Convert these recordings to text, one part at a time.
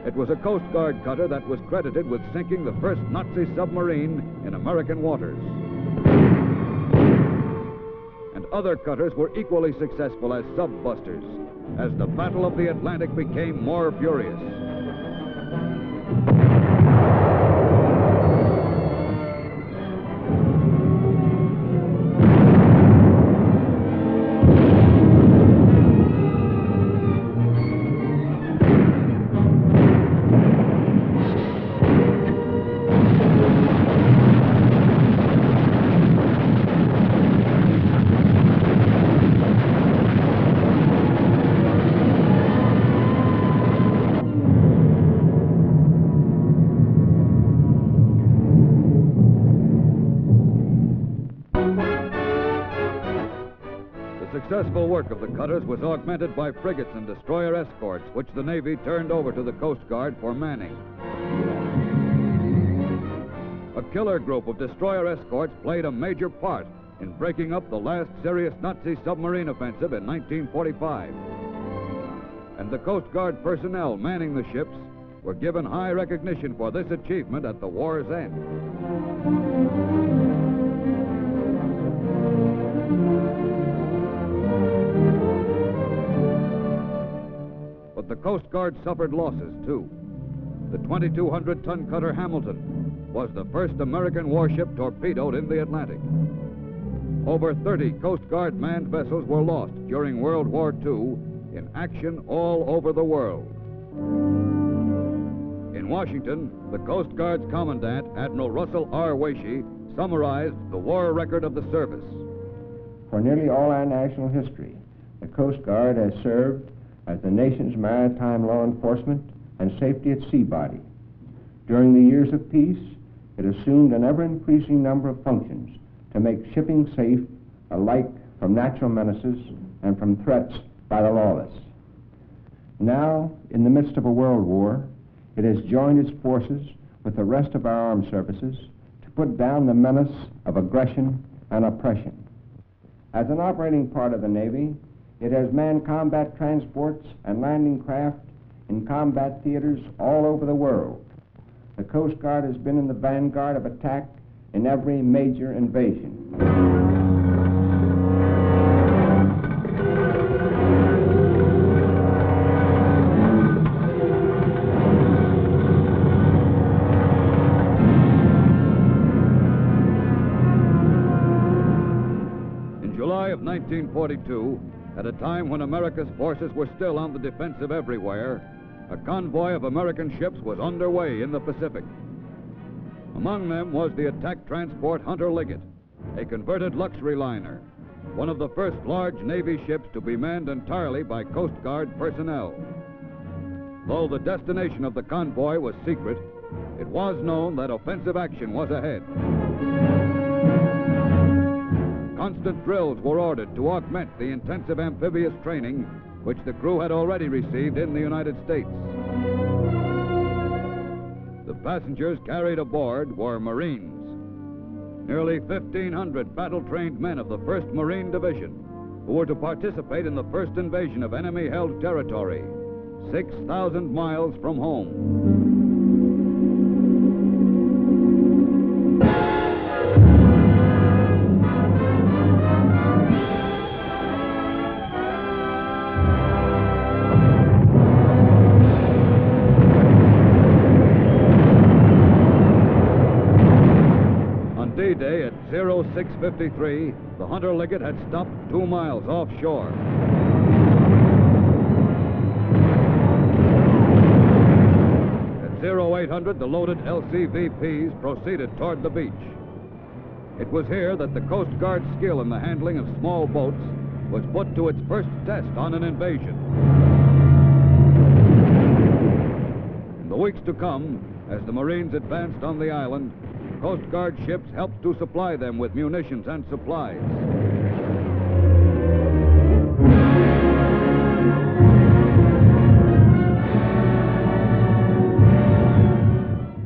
It was a Coast Guard cutter that was credited with sinking the first Nazi submarine in American waters. And other cutters were equally successful as sub-busters, as the Battle of the Atlantic became more furious. The successful work of the cutters was augmented by frigates and destroyer escorts, which the Navy turned over to the Coast Guard for manning. A killer group of destroyer escorts played a major part in breaking up the last serious Nazi submarine offensive in 1945. And the Coast Guard personnel manning the ships were given high recognition for this achievement at the war's end. But the Coast Guard suffered losses, too. The 2,200-ton cutter Hamilton was the first American warship torpedoed in the Atlantic. Over 30 Coast Guard manned vessels were lost during World War II in action all over the world. In Washington, the Coast Guard's Commandant, Admiral Russell R. Wacie, summarized the war record of the service. For nearly all our national history, the Coast Guard has served as the nation's maritime law enforcement and safety at sea body. During the years of peace, it assumed an ever-increasing number of functions to make shipping safe alike from natural menaces and from threats by the lawless. Now, in the midst of a world war, it has joined its forces with the rest of our armed services to put down the menace of aggression and oppression. As an operating part of the Navy, it has manned combat transports and landing craft in combat theaters all over the world. The Coast Guard has been in the vanguard of attack in every major invasion. In July of 1942, at a time when America's forces were still on the defensive everywhere, a convoy of American ships was underway in the Pacific. Among them was the attack transport Hunter Liggett, a converted luxury liner, one of the first large Navy ships to be manned entirely by Coast Guard personnel. Though the destination of the convoy was secret, it was known that offensive action was ahead. Constant drills were ordered to augment the intensive amphibious training which the crew had already received in the United States. The passengers carried aboard were Marines. Nearly 1,500 battle-trained men of the 1st Marine Division who were to participate in the first invasion of enemy-held territory, 6,000 miles from home. D-Day at 06:53, the Hunter Liggett had stopped 2 miles offshore. At 0800, the loaded LCVPs proceeded toward the beach. It was here that the Coast Guard's skill in the handling of small boats was put to its first test on an invasion. In the weeks to come, as the Marines advanced on the island, Coast Guard ships helped to supply them with munitions and supplies.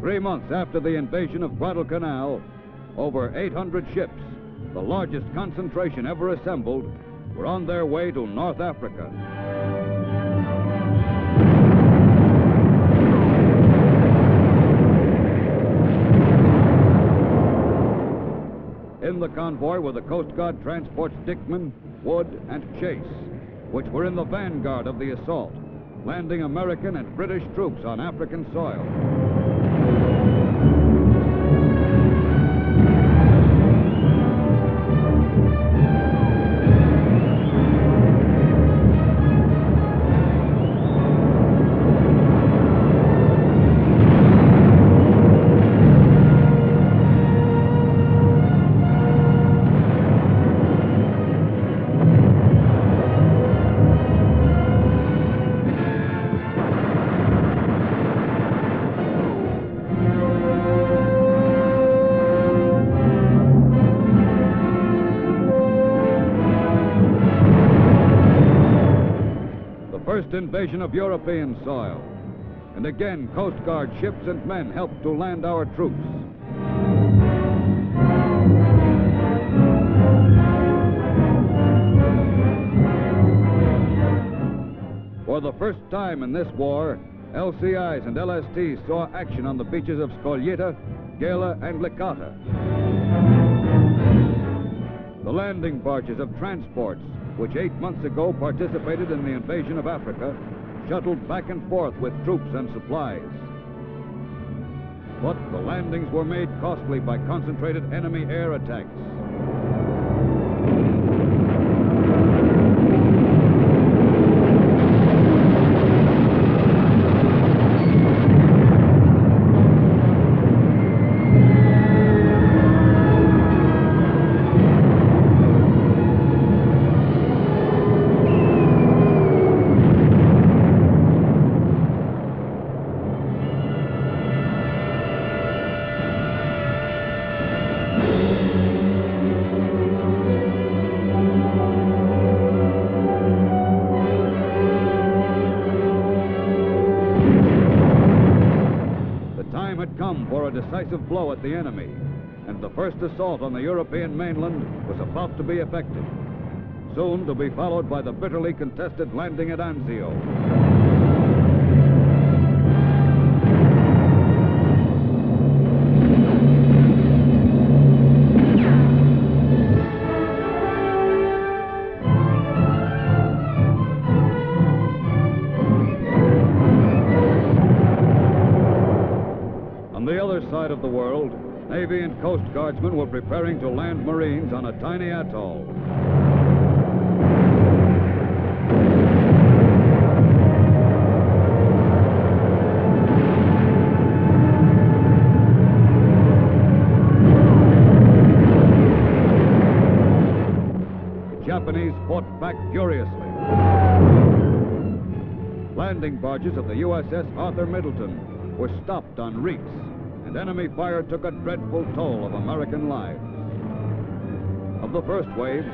Three months after the invasion of Guadalcanal, over 800 ships, the largest concentration ever assembled, were on their way to North Africa. convoy were the Coast Guard transports Dickman, Wood, and Chase, which were in the vanguard of the assault, landing American and British troops on African soil. First invasion of European soil. And again, Coast Guard ships and men helped to land our troops. For the first time in this war, LCIs and LSTs saw action on the beaches of Scoglietta, Gela, and Licata. The landing barges of transports, which 8 months ago participated in the invasion of Africa, shuttled back and forth with troops and supplies. But the landings were made costly by concentrated enemy air attacks. For a decisive blow at the enemy, and the first assault on the European mainland was about to be effected, soon to be followed by the bitterly contested landing at Anzio. Side of the world, Navy and Coast Guardsmen were preparing to land Marines on a tiny atoll. The Japanese fought back furiously. Landing barges of the USS Arthur Middleton were stopped on reefs, and enemy fire took a dreadful toll of American lives. Of the first waves,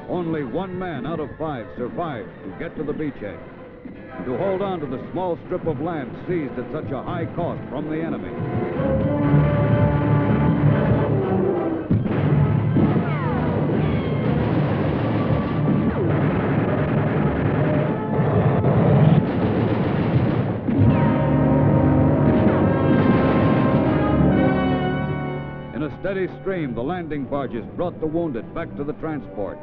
only 1 man out of 5 survived to get to the beachhead, and to hold on to the small strip of land seized at such a high cost from the enemy. Steady stream, the landing barges brought the wounded back to the transports.